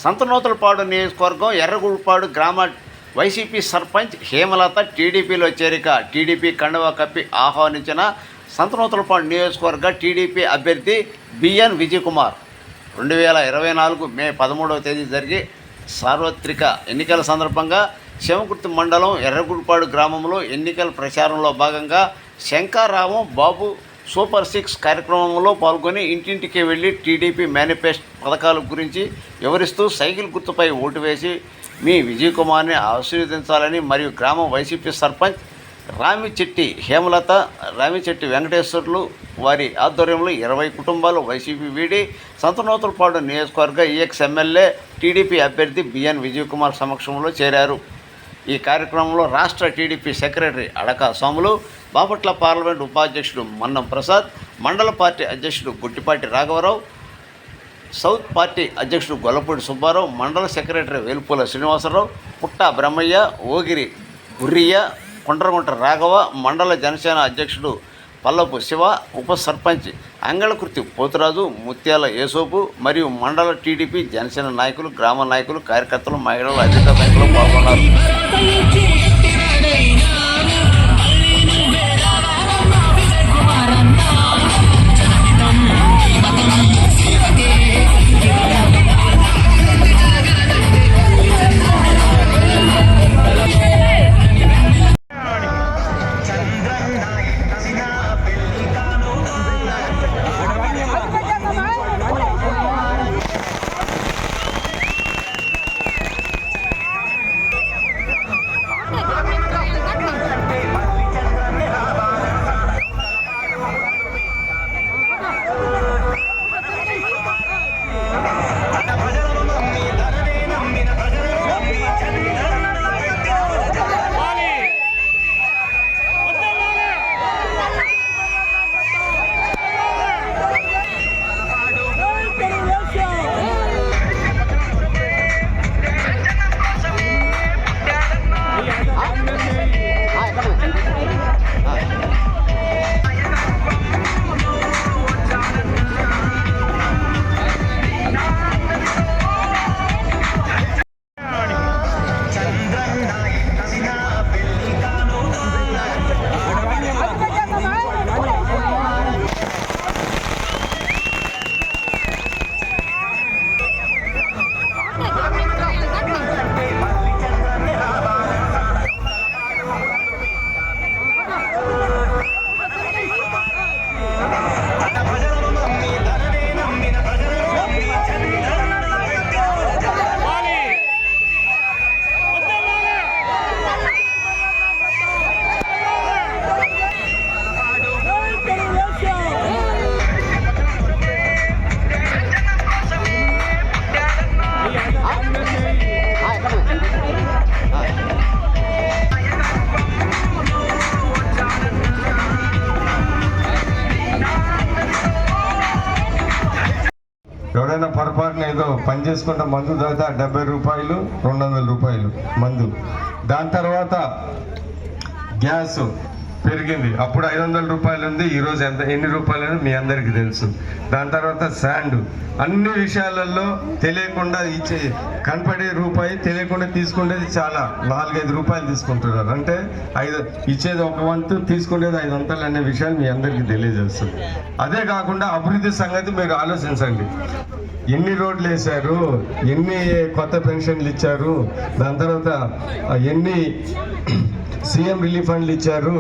సంతనూతలపాడు నియోజకవర్గం ఎర్రగుడిపాడు గ్రామ వైసీపీ సర్పంచ్ హేమలత టీడీపీలో చేరిక. టీడీపీ కండువా కప్పి ఆహ్వానించిన సంతనూతలపాడు నియోజకవర్గ టీడీపీ అభ్యర్థి బిఎన్ విజయకుమార్ 2024 మే 13వ తేదీ జరిగే సార్వత్రిక ఎన్నికల సందర్భంగా శివకుర్తి మండలం ఎర్రగుడిపాడు గ్రామంలో ఎన్నికల ప్రచారంలో భాగంగా శంకర్రావు బాబు సూపర్ 6 కార్యక్రమంలో పాల్గొని ఇంటింటికి వెళ్లి టీడీపీ మేనిఫెస్టో పథకాల గురించి వివరిస్తూ సైకిల్ గుర్తుపై ఓటు వేసి మీ విజయకుమార్ని ఆశీర్వదించాలని మరియు గ్రామ వైసీపీ సర్పంచ్ రామిచెట్టి వెంకటేశ్వర్లు వారి ఆధ్వర్యంలో 20 కుటుంబాలు వైసీపీ వీడి సంతనూతలపాడు నియోజకవర్గ ఈఎక్స్ ఎమ్మెల్యే టీడీపీ అభ్యర్థి బిఎన్ విజయకుమార్ సమక్షంలో చేరారు. ఈ కార్యక్రమంలో రాష్ట్ర టీడీపీ సెక్రటరీ అడక సోములు, బాపట్ల పార్లమెంట్ ఉపాధ్యక్షుడు మన్నం ప్రసాద్, మండల పార్టీ అధ్యక్షుడు గుట్టిపాటి రాఘవరావు, సౌత్ పార్టీ అధ్యక్షుడు గొల్లపూడి సుబ్బారావు, మండల సెక్రటరీ వేలుపూల శ్రీనివాసరావు, పుట్ట బ్రహ్మయ్య, ఓగిరి బుర్రియ్య, కొండ్రగుంట రాఘవ, మండల జనసేన అధ్యక్షుడు పల్లపు శివ, ఉప సర్పంచ్ అంగళకృతి పోతురాజు, ముత్యాల యేసోపు మరియు మండల టీడీపీ జనసేన నాయకులు, గ్రామ నాయకులు, కార్యకర్తలు, మహిళలు అధిక సంఖ్యలో పాల్గొన్నారు. ఎవరైనా పొరపాటున ఏదో పని చేసుకుంటే మందు తాగితే 70 రూపాయలు 200 రూపాయలు మందు. దాని తర్వాత గ్యాస్ పెరిగింది, అప్పుడు 500 రూపాయలు ఉంది, ఈరోజు ఎన్ని రూపాయలు మీ అందరికీ తెలుసు. దాని తర్వాత శాండ్, అన్ని విషయాలలో తెలియకుండా కనపడే రూపాయి తెలియకుండా తీసుకునేది చాలా 4-5 రూపాయలు తీసుకుంటున్నారు. అంటే ఇచ్చేది 1 వంతు, తీసుకునేది 5 వంతులు అనే విషయాలు మీ అందరికీ తెలియజేస్తుంది. అదే కాకుండా అభివృద్ధి సంగతి మీరు ఆలోచించండి. ఎన్ని రోడ్లు వేశారు, ఎన్ని కొత్త పెన్షన్లు ఇచ్చారు, దాని తర్వాత ఎన్ని సీఎం రిలీఫ్ ఫండ్లు ఇచ్చారు,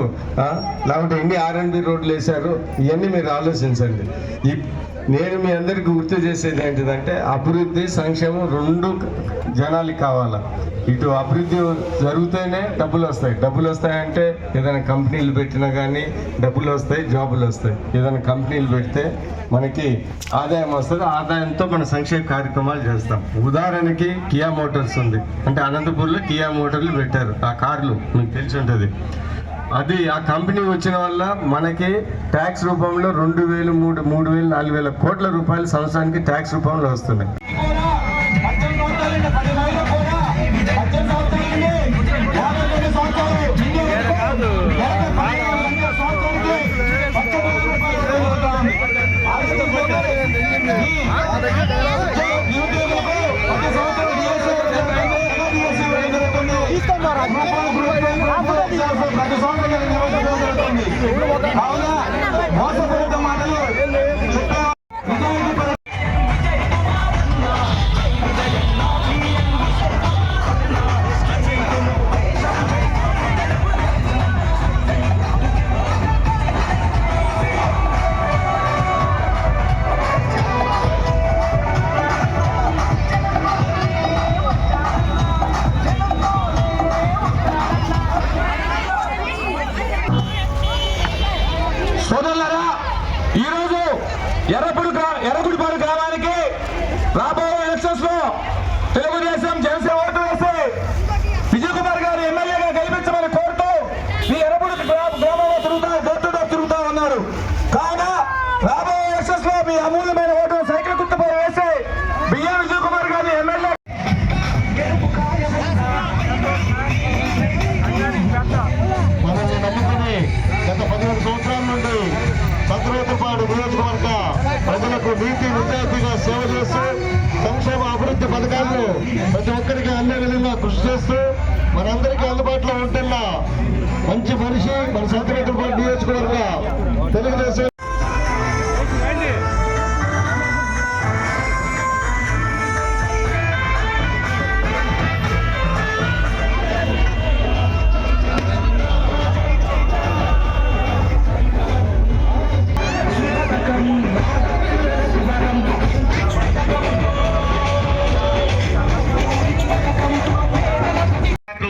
లేకపోతే ఎన్ని R&B రోడ్లు వేశారు, ఇవన్నీ మీరు ఆలోచించండి. నేను మీ అందరికీ గుర్తు చేసేది ఏంటిదంటే అభివృద్ధి సంక్షేమం 2 జనాలకి కావాలా. ఇటు అభివృద్ధి జరిగితేనే డబ్బులు వస్తాయి. డబ్బులు వస్తాయంటే ఏదైనా కంపెనీలు పెట్టినా కానీ డబ్బులు వస్తాయి, జాబులు వస్తాయి. ఏదైనా కంపెనీలు పెడితే మనకి ఆదాయం వస్తుంది, ఆదాయంతో మన సంక్షేమ కార్యక్రమాలు చేస్తాం. ఉదాహరణకి కియా మోటార్స్ ఉంది, అంటే అనంతపూర్లో కియా మోటార్లు పెట్టారు. ఆ కార్లు మీకు తెలిసి ఉంటుంది. అది ఆ కంపెనీ వచ్చిన వల్ల మనకి ట్యాక్స్ రూపంలో 2,000, 3,000, 4,000 కోట్ల రూపాయలు సంవత్సరానికి ట్యాక్స్ రూపంలో వస్తున్నాయి. నిరుద్యోగులకు ప్రతి సంవత్సరం ప్రతి సంవత్సరం నిర్వహించడం జరుగుతుంది. కావున మోసపూరిత మాటలు సోదరులారా, ఈరోజు ఎర్రగుడిపాడు గ్రామానికి రాబోయే ఎలక్షన్స్ లో తెలుగుదేశం జనసేన ఓటు వేసి విజయ్ కుమార్ గారు ఎమ్మెల్యేగా గెలిపించమని కోరుతూ ఈ ఎర్రగుడి గ్రామంలో తిరుగుతా ఉన్నారు. కావున రాబోయే ఎలక్షన్స్ లో మీ అమూల్యమైన ఓటు సైకిల్ గుర్తుపై వేసి బిఎన్ విజయ్ కుమార్ గారిని ఎమ్మెల్యే మనల్ని నమ్ముకుని గత 15 సంవత్సరాల నుండి సంతనూతలపాడు నియోజకవర్గ ప్రజలకు నీతి నిజాయితీగా సేవ చేస్తూ సంక్షేమ అభివృద్ధి పథకాలను ప్రతి ఒక్కరికి అన్ని విధంగా కృషి చేస్తూ మనందరికీ అందుబాటులో ఉంటున్న మంచి మనిషి మన సంతనూతలపాడు నియోజకవర్గ తెలుగుదేశం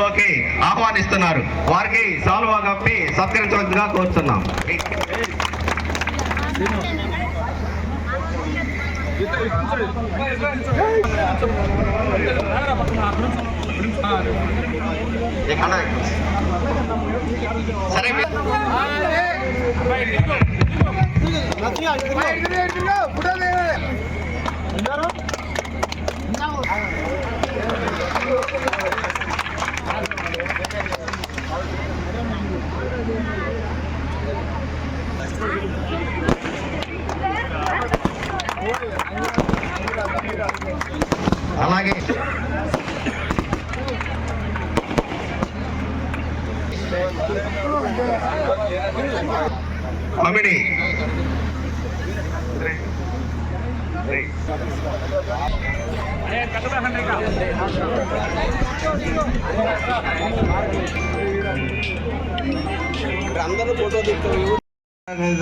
లోకి ఆహ్వానిస్తున్నారు. వారికి సాల్వా కప్పి సత్కరించవలసిందిగా కోరుతున్నాం. సరే అలాగే కమిటీ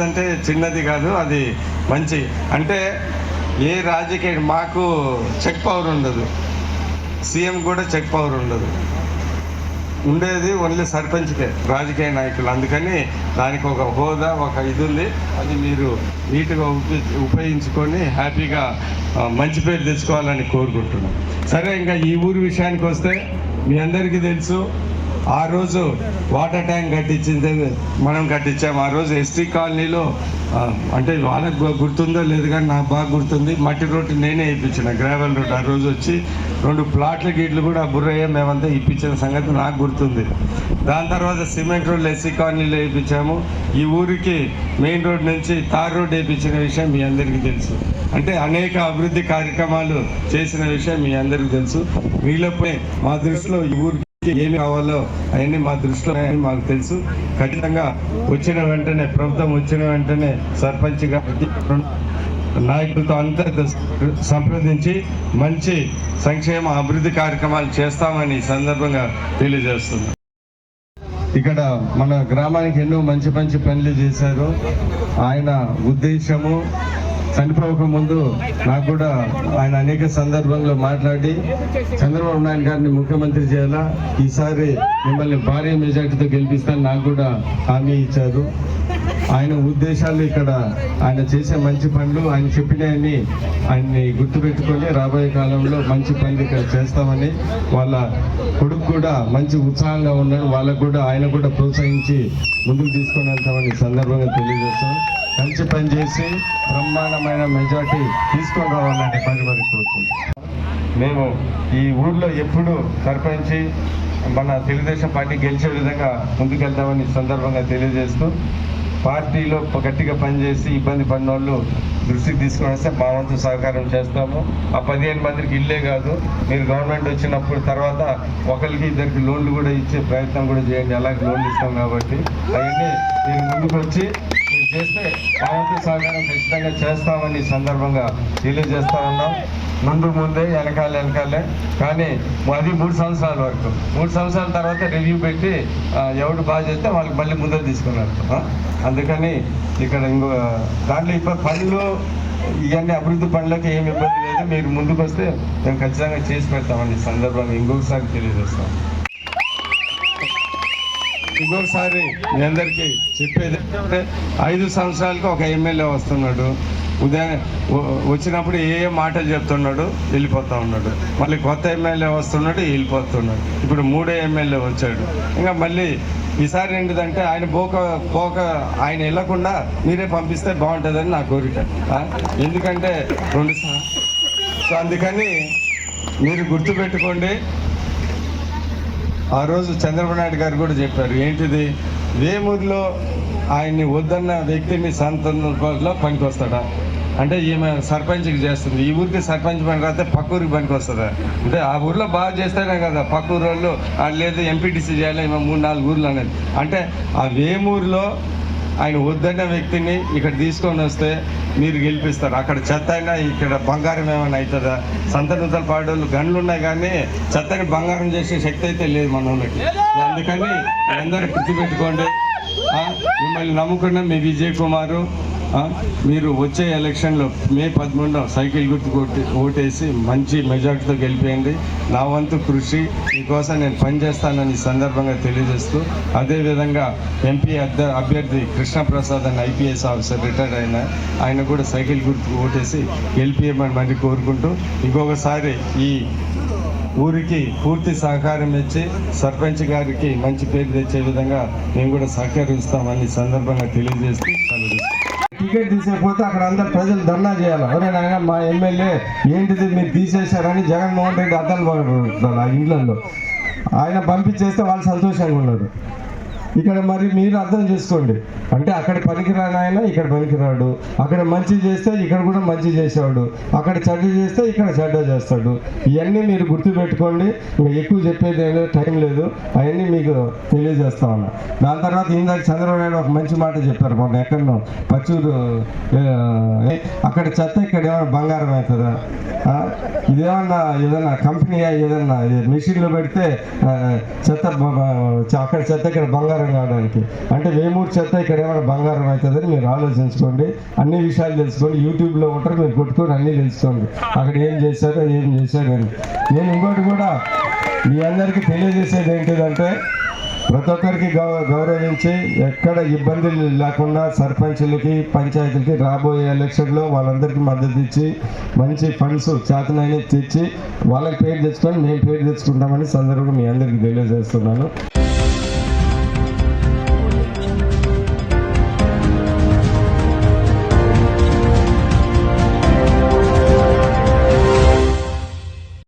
అంటే చిన్నది కాదు, అది మంచి. అంటే ఏ రాజకీయ మాకు చెక్ పవర్ ఉండదు, సీఎం కూడా చెక్ పవర్ ఉండదు, ఉండేది ఓన్లీ సర్పంచ్కే రాజకీయ నాయకులు. అందుకని దానికి ఒక హోదా, ఒక ఇది ఉంది. అది మీరు నీట్గా ఉపయోగించుకొని హ్యాపీగా మంచి పేరు తెచ్చుకోవాలని కోరుకుంటున్నాం. సరే, ఇంకా ఈ ఊరి విషయానికి వస్తే మీ అందరికీ తెలుసు, ఆ రోజు వాటర్ ట్యాంక్ కట్టించింది మనం కట్టించాము. ఆ రోజు ఎస్టీ కాలనీలో అంటే వాళ్ళకు గుర్తుందో లేదు కానీ నాకు బాగా గుర్తుంది, మట్టి రోడ్డు నేనే ఇప్పించిన, గ్రావెల్ రోడ్. ఆ రోజు వచ్చి 2 ప్లాట్ల గీట్లు కూడా బుర్రయ్య మేమంతా ఇప్పించిన సంగతి నాకు గుర్తుంది. దాని తర్వాత సిమెంట్ రోడ్లు ఎస్సీ కాలనీలో వేయించాము. ఈ ఊరికి మెయిన్ రోడ్ నుంచి తార్ రోడ్ వేయించిన విషయం మీ అందరికీ తెలుసు. అంటే అనేక అభివృద్ధి కార్యక్రమాలు చేసిన విషయం మీ అందరికీ తెలుసు. వీళ్ళపై మా దృష్టిలో ఈ ఊరికి ఏమి కావాలో అవన్నీ మా దృష్టిలో మాకు తెలుసు. ఖచ్చితంగా వచ్చిన వెంటనే, ప్రభుత్వం వచ్చిన వెంటనే సర్పంచ్గా నాయకులతో అంతా సంప్రదించి మంచి సంక్షేమ అభివృద్ధి కార్యక్రమాలు చేస్తామని ఈ సందర్భంగా తెలియజేస్తున్నాం. ఇక్కడ మన గ్రామానికి ఎన్నో మంచి మంచి పనులు చేశారు. ఆయన ఉద్దేశము చనిపోక ముందు నాకు కూడా ఆయన అనేక సందర్భంలో మాట్లాడి చంద్రబాబు నాయుడు గారిని ముఖ్యమంత్రి చేయాలా, ఈసారి మిమ్మల్ని భారీ మెజార్టీతో గెలిపిస్తాను నాకు కూడా హామీ ఇచ్చారు. ఆయన ఉద్దేశాలు, ఇక్కడ ఆయన చేసే మంచి పనులు, ఆయన చెప్పినవన్నీ ఆయన్ని గుర్తుపెట్టుకొని రాబోయే కాలంలో మంచి పనులు ఇక్కడ చేస్తామని, వాళ్ళ కొడుకు కూడా మంచి ఉత్సాహంగా ఉన్నాడు, వాళ్ళకు కూడా ఆయన కూడా ప్రోత్సహించి ముందుకు తీసుకొని వెళ్తామని సందర్భంగా తెలియజేస్తాం. మంచి పని చేసి బ్రహ్మాండమైన మెజార్టీ తీసుకొని రావాలని మరి కోరుకుంటున్నాం. మేము ఈ ఊర్లో ఎప్పుడు సర్పంచి మన తెలుగుదేశం పార్టీ గెలిచే విధంగా ముందుకెళ్తామని సందర్భంగా తెలియజేస్తూ పార్టీలో గట్టిగా పనిచేసి ఇబ్బంది పడిన వాళ్ళు దృష్టికి తీసుకొని వస్తే మా వంతు సహకారం చేస్తాము. ఆ 15 మందికి ఇల్లే కాదు, మీరు గవర్నమెంట్ వచ్చినప్పుడు తర్వాత ఒకరికి ఇద్దరికి లోన్లు కూడా ఇచ్చే ప్రయత్నం కూడా చేయండి. అలాగే లోన్లు ఇస్తాం కాబట్టి అవన్నీ మీరు ముందుకు వచ్చి మీరు చేస్తే మా వంతు సహకారం ఖచ్చితంగా చేస్తామని ఈ సందర్భంగా తెలియజేస్తా ఉన్నాం. ముందే వెనకాలే కానీ అది 3 సంవత్సరాల వరకు. 3 సంవత్సరాల తర్వాత రివ్యూ పెట్టి ఎవడు బాగా చేస్తే వాళ్ళకి మళ్ళీ ముందే తీసుకున్నారు. అందుకని ఇక్కడ ఇంకో దాంట్లో ఇప్పుడు పనులు ఇవన్నీ అభివృద్ధి పనులకు ఏమి ఇబ్బంది లేదు. మీరు ముందుకు వస్తే మేము ఖచ్చితంగా చేసి పెడతామని ఈ సందర్భంగా ఇంకొకసారి తెలియజేస్తాం. ఇంకొకసారి మీ అందరికీ చెప్పేది అంటే 5 సంవత్సరాలకు ఒక ఎమ్మెల్యే వస్తున్నాడు. ఉదయం వచ్చినప్పుడు ఏ మాటలు చెప్తున్నాడు, వెళ్ళిపోతూ ఉన్నాడు. మళ్ళీ కొత్త ఎమ్మెల్యే వస్తున్నాడు, వెళ్ళిపోతున్నాడు. ఇప్పుడు 3వ ఎమ్మెల్యే వచ్చాడు. ఇంకా మళ్ళీ ఈసారి ఏంటిదంటే ఆయన పోక ఆయన వెళ్ళకుండా మీరే పంపిస్తే బాగుంటుందని నా కోరిక. ఎందుకంటే 2 సో అందుకని మీరు గుర్తుపెట్టుకోండి. ఆ రోజు చంద్రబాబు నాయుడు గారు కూడా చెప్పారు, ఏంటిది, వేమూరులో ఆయన్ని వద్దన్న వ్యక్తిని సంతలో పనికి వస్తాడా అంటే ఈమె సర్పంచ్కి చేస్తుంది. ఈ ఊరికి సర్పంచ్ పని రాస్తే పక్క ఊరికి పనికి వస్తుందా అంటే ఆ ఊర్లో బాగా చేస్తేనే కదా పక్క ఊరు వాళ్ళు లేదు ఎంపీటీసీ చేయాలి 3-4 ఊర్లు అనేది. అంటే ఆ వేమూరులో ఆయన వద్దన్న వ్యక్తిని ఇక్కడ తీసుకొని వస్తే మీరు గెలిపిస్తారు. అక్కడ చెత్త అయినా ఇక్కడ బంగారం ఏమైనా అవుతుందా? సంతనూతల పాడోళ్ళు గన్లు ఉన్నాయి కానీ చెత్తని బంగారం చేసే శక్తి అయితే లేదు మన వాళ్ళకి. అందుకని అందరూ గుర్తుపెట్టుకోండి. మిమ్మల్ని నమ్ముకున్న మీ విజయ్ కుమారు మీరు వచ్చే ఎలక్షన్లో మే 13 సైకిల్ గుర్తుకు ఓటేసి మంచి మెజార్టీతో గెలిపేయండి. నా వంతు కృషి మీకోసం నేను పనిచేస్తానని సందర్భంగా తెలియజేస్తూ, అదేవిధంగా ఎంపీ అభ్యర్థి కృష్ణప్రసాద్ అని ఐపీఎస్ ఆఫీసర్ రిటైర్డ్ ఆయన కూడా సైకిల్ గుర్తుకు ఓటేసి గెలిపియమని మరి కోరుకుంటూ, ఇంకొకసారి ఈ ఊరికి పూర్తి సహకారం ఇచ్చి సర్పంచ్ గారికి మంచి పేరు తెచ్చే విధంగా మేము కూడా సహకరిస్తామని సందర్భంగా తెలియజేస్తూ టికెట్ తీసేకపోతే అక్కడ అందరు ప్రజలు ధర్నా చేయాలి. ఎవరైనా మా ఎమ్మెల్యే ఏంటిది మీరు తీసేశారని జగన్మోహన్ రెడ్డి అర్థాలు పడుతున్నారు ఆ ఇండ్లలో. ఆయన పంపించేస్తే వాళ్ళు సంతోషంగా ఉన్నారు. ఇక్కడ మరి మీరు అర్థం చేసుకోండి, అంటే అక్కడ పనికిరాని ఆయన ఇక్కడ పనికిరాడు, అక్కడ మంచి చేస్తే ఇక్కడ కూడా మంచి చేసేవాడు, అక్కడ చెడ్డ చేస్తే ఇక్కడ చెడ్డ చేస్తాడు. ఇవన్నీ మీరు గుర్తుపెట్టుకోండి. ఇంకా ఎక్కువ చెప్పేది ఏదో టైం లేదు, అవన్నీ మీకు తెలియజేస్తా ఉన్నా. దాని తర్వాత ఇందాక చంద్రబాబు నాయుడు ఒక మంచి మాట చెప్పారు, మొన్న ఎక్కడో పచ్చూరు అక్కడ చెత్త ఇక్కడ ఏమైనా బంగారం అవుతుందా? ఇదేమన్నా ఏదన్నా కంపెనీ ఏదన్నా మిషన్లో పెడితే చెత్త అక్కడ చెత్త ఇక్కడ బంగారం కావడానికి అంటే వేమూరు చెత్త ఇక్కడ ఏమైనా బంగారం అవుతుందని మీరు ఆలోచించుకోండి. అన్ని విషయాలు తెలుసుకోండి. యూట్యూబ్లో ఉంటారు, మీరు కొట్టుకొని అన్నీ తెలుసుకోండి అక్కడ ఏం చేశారో ఏం చేశారు అని. నేను ఇంకోటి కూడా మీ అందరికీ తెలియజేసేది ఏంటిదంటే, ప్రతి ఒక్కరికి గౌరవించి ఎక్కడ ఇబ్బందులు లేకుండా సర్పంచులకి పంచాయతీలకి రాబోయే ఎలక్షన్లో వాళ్ళందరికీ మద్దతు ఇచ్చి మంచి ఫండ్స్ చేతనైనా తెచ్చి వాళ్ళకి పేరు తెచ్చుకొని మేము పేరు తెచ్చుకుంటామని సందర్భంగా మీ అందరికీ తెలియజేస్తున్నాను.